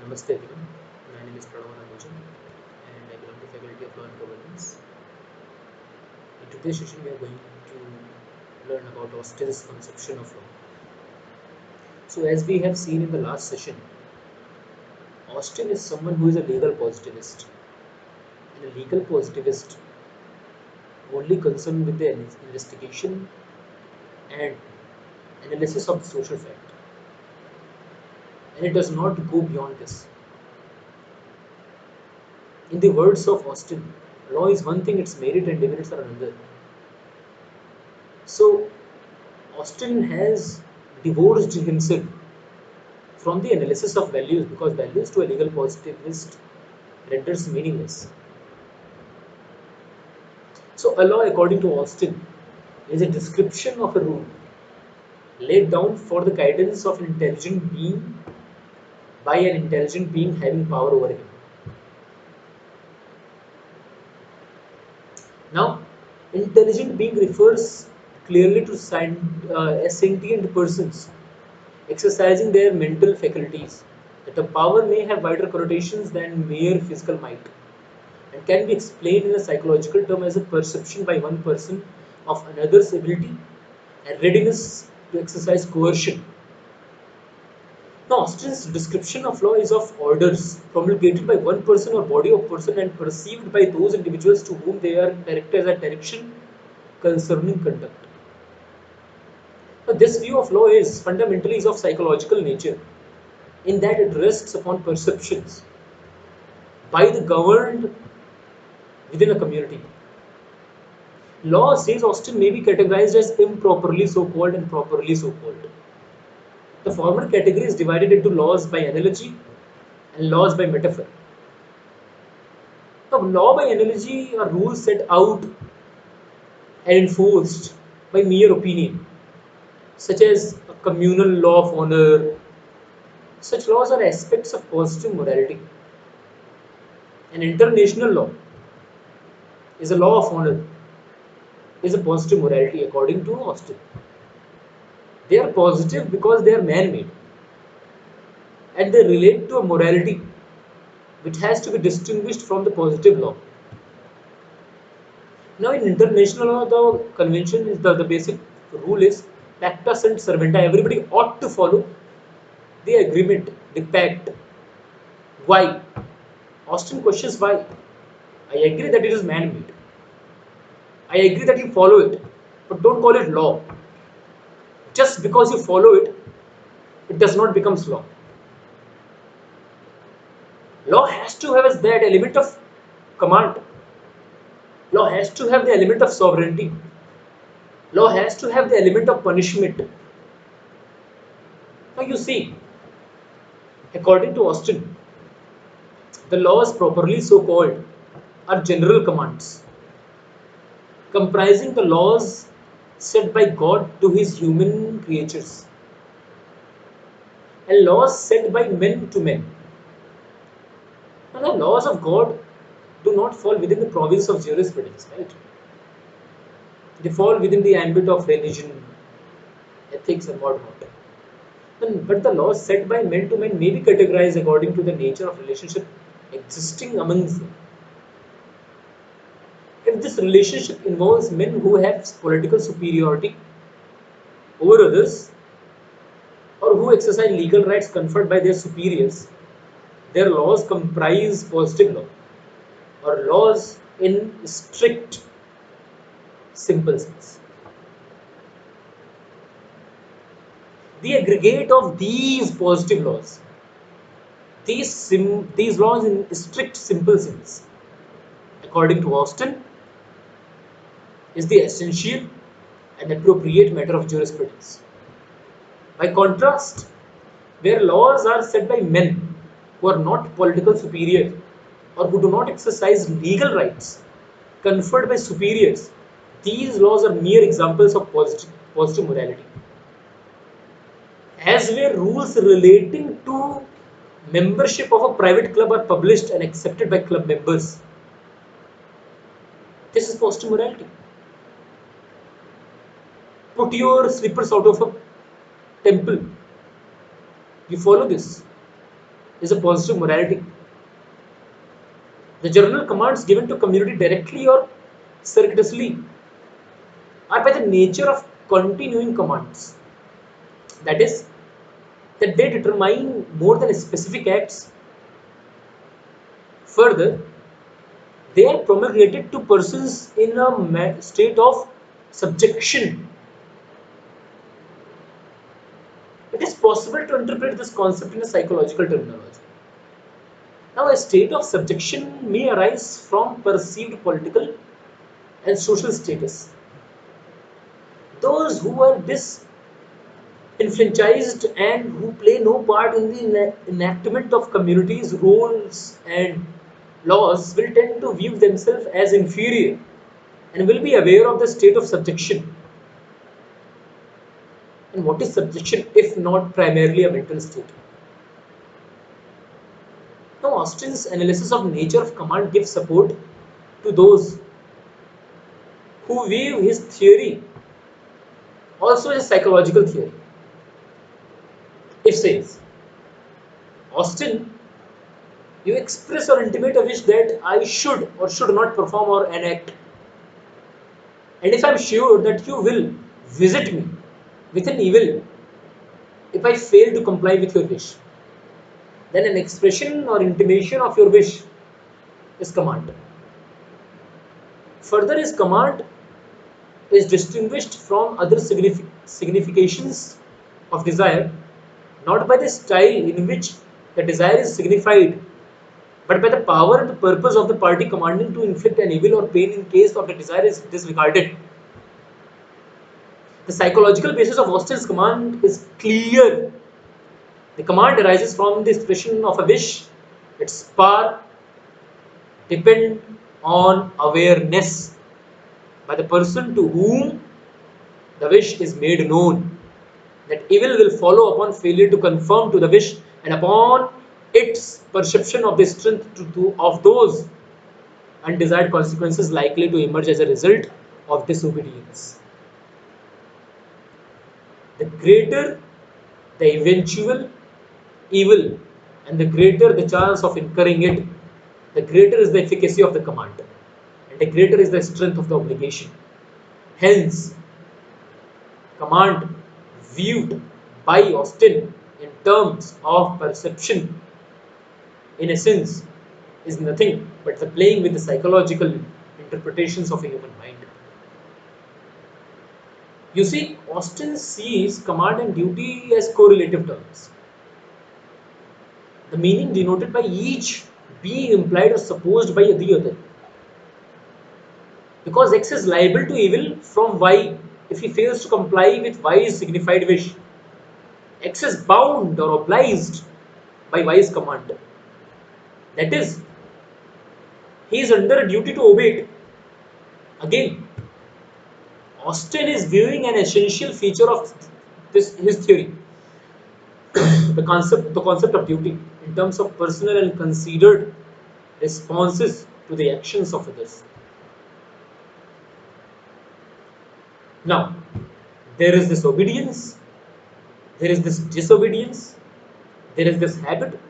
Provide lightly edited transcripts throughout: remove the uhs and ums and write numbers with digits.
Namaste everyone. My name is Pranav and I belong to Faculty of Law and Governance. In today's session, we are going to learn about Austin's conception of law. So, as we have seen in the last session, Austin is someone who is a legal positivist. And a legal positivist only concerned with the investigation and analysis of the social fact. And it does not go beyond this. In the words of Austin, law is one thing, its merit and demerits are another. So, Austin has divorced himself from the analysis of values because values to a legal positivist renders meaningless. So, a law, according to Austin, is a description of a rule laid down for the guidance of an intelligent being by an intelligent being having power over him. Now, intelligent being refers clearly to sentient persons exercising their mental faculties. That a power may have wider connotations than mere physical might and can be explained in a psychological term as a perception by one person of another's ability and readiness to exercise coercion. Now, Austin's description of law is of orders promulgated by one person or body of person and perceived by those individuals to whom they are directed as a direction concerning conduct. Now, this view of law is fundamentally of psychological nature in that it rests upon perceptions by the governed within a community. Law, says Austin, may be categorized as improperly so-called and properly so-called. The former category is divided into laws by analogy and laws by metaphor. Now, law by analogy are rules set out and enforced by mere opinion, such as a communal law of honor. Such laws are aspects of positive morality. An international law is a law of honor, is a positive morality according to Austin. They are positive because they are man-made and they relate to a morality which has to be distinguished from the positive law. Now, in international law, the convention is the basic rule is pacta sunt servanda. Everybody ought to follow the agreement, the pact. Why? Austin questions why. I agree that it is man-made. I agree that you follow it, but don't call it law. Just because you follow it, it does not become law. Law has to have that element of command. Law has to have the element of sovereignty. Law has to have the element of punishment. Now you see, according to Austin, the laws properly so called are general commands, comprising the laws set by God to his human creatures and laws set by men to men. Now the laws of God do not fall within the province of jurisprudence, right? They fall within the ambit of religion, ethics, and whatnot. But the laws set by men to men may be categorized according to the nature of relationship existing amongst them. If this relationship involves men who have political superiority over others or who exercise legal rights conferred by their superiors, their laws comprise positive law or laws in strict, simple sense. The aggregate of these positive laws, these laws in strict, simple sense, according to Austin, is the essential and appropriate matter of jurisprudence. By contrast, where laws are set by men who are not political superior or who do not exercise legal rights conferred by superiors, these laws are mere examples of positive morality. As where rules relating to membership of a private club are published and accepted by club members, this is positive morality. Put your slippers out of a temple. You follow this. is a positive morality. The general commands given to community directly or circuitously are by the nature of continuing commands. That is, that they determine more than specific acts. Further, they are promulgated to persons in a state of subjection. It is possible to interpret this concept in a psychological terminology. Now, a state of subjection may arise from perceived political and social status. Those who are disenfranchised and who play no part in the enactment of communities' rules and laws will tend to view themselves as inferior and will be aware of the state of subjection. And what is subjection if not primarily a mental state? Now, Austin's analysis of nature of command gives support to those who view his theory also as a psychological theory. If says, Austin, you express or intimate a wish that I should or should not perform or enact. And if I am sure that you will visit me with an evil if I fail to comply with your wish, then an expression or intimation of your wish is command. Further, his command is distinguished from other significations of desire not by the style in which the desire is signified, but by the power and the purpose of the party commanding to inflict an evil or pain in case of the desire is disregarded. The psychological basis of Austin's command is clear. The command arises from the expression of a wish. Its power depends on awareness by the person to whom the wish is made known that evil will follow upon failure to conform to the wish and upon its perception of the strength of those undesired consequences likely to emerge as a result of disobedience. The greater the eventual evil and the greater the chance of incurring it, the greater is the efficacy of the command and the greater is the strength of the obligation. Hence, command viewed by Austin in terms of perception, in essence, is nothing but the playing with the psychological interpretations of a human mind. You see, Austin sees command and duty as correlative terms. The meaning denoted by each being implied or supposed by the other. Because X is liable to evil from Y if he fails to comply with Y's signified wish. X is bound or obliged by Y's command. That is, he is under a duty to obey it. Again, Austin is viewing an essential feature of his theory, the concept of duty, in terms of personal and considered responses to the actions of others. Now, there is this obedience, there is this disobedience, there is this habit,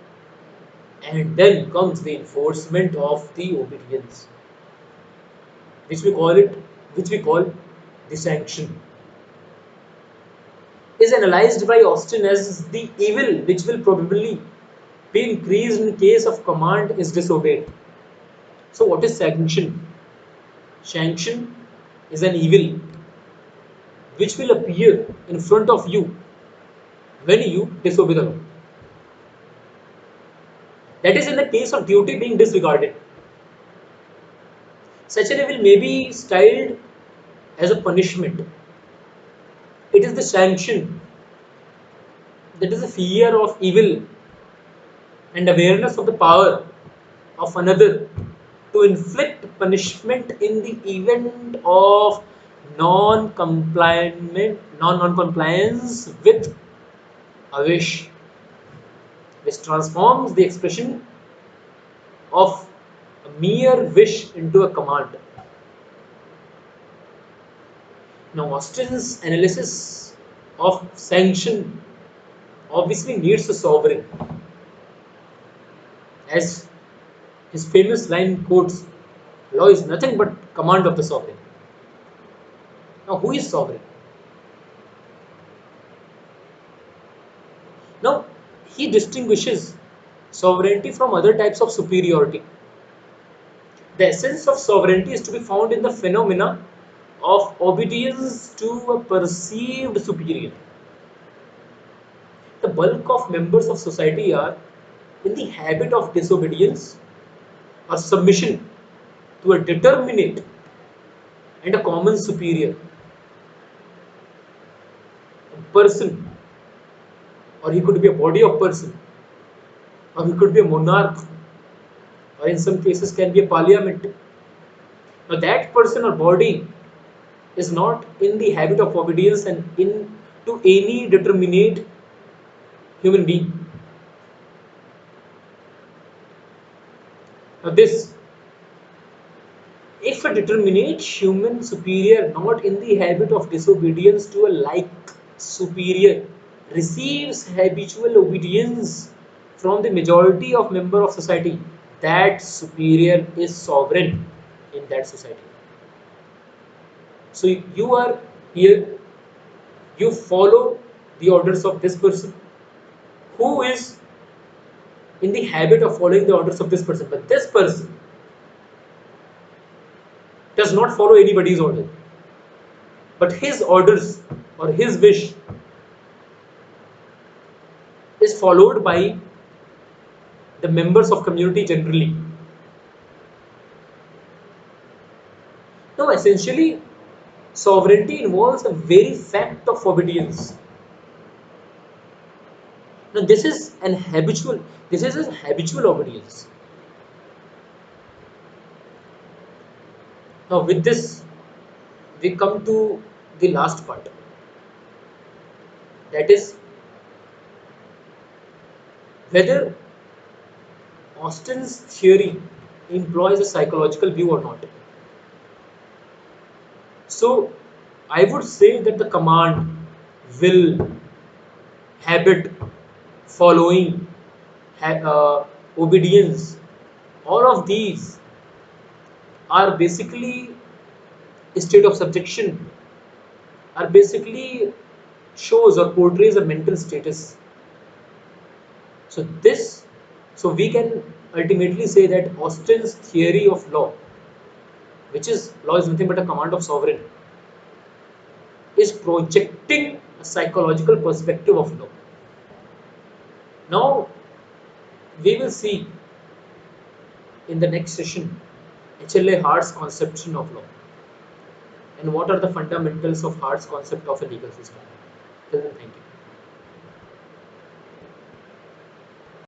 and then comes the enforcement of the obedience, which we call the sanction, is analyzed by Austin as the evil which will probably be increased in case of command is disobeyed. So, what is sanction? Sanction is an evil which will appear in front of you when you disobey the law. That is in the case of duty being disregarded. Such an evil may be styled as a punishment. It is the sanction, that is the fear of evil and awareness of the power of another to inflict punishment in the event of non-compliance with a wish, which transforms the expression of a mere wish into a command. Now, Austin's analysis of sanction obviously needs a sovereign. As his famous line quotes, law is nothing but command of the sovereign. Now, who is sovereign? Now, he distinguishes sovereignty from other types of superiority. The essence of sovereignty is to be found in the phenomena of obedience to a perceived superior. The bulk of members of society are in the habit of disobedience or submission to a determinate and a common superior, a person, or he could be a body of person, or he could be a monarch, or in some cases can be a parliament. Now that person or body is not in the habit of obedience and in to any determinate human being. Now this, if a determinate human superior not in the habit of disobedience to a like superior receives habitual obedience from the majority of member of society, that superior is sovereign in that society. So you are here, you follow the orders of this person who is in the habit of following the orders of this person, but this person does not follow anybody's order, but his orders or his wish is followed by the members of community generally. Now essentially sovereignty involves a very fact of obedience. Now this is a habitual obedience. Now with this we come to the last part, that is whether Austin's theory employs a psychological view or not. So I would say that the command, will, habit, following, obedience, all of these are basically a state of subjection, are basically shows or portrays a mental status. So this, so we can ultimately say that Austin's theory of law, which is law is nothing but a command of sovereign, is projecting a psychological perspective of law. Now we will see in the next session HLA Hart's conception of law and what are the fundamentals of Hart's concept of a legal system. Till then, thank you.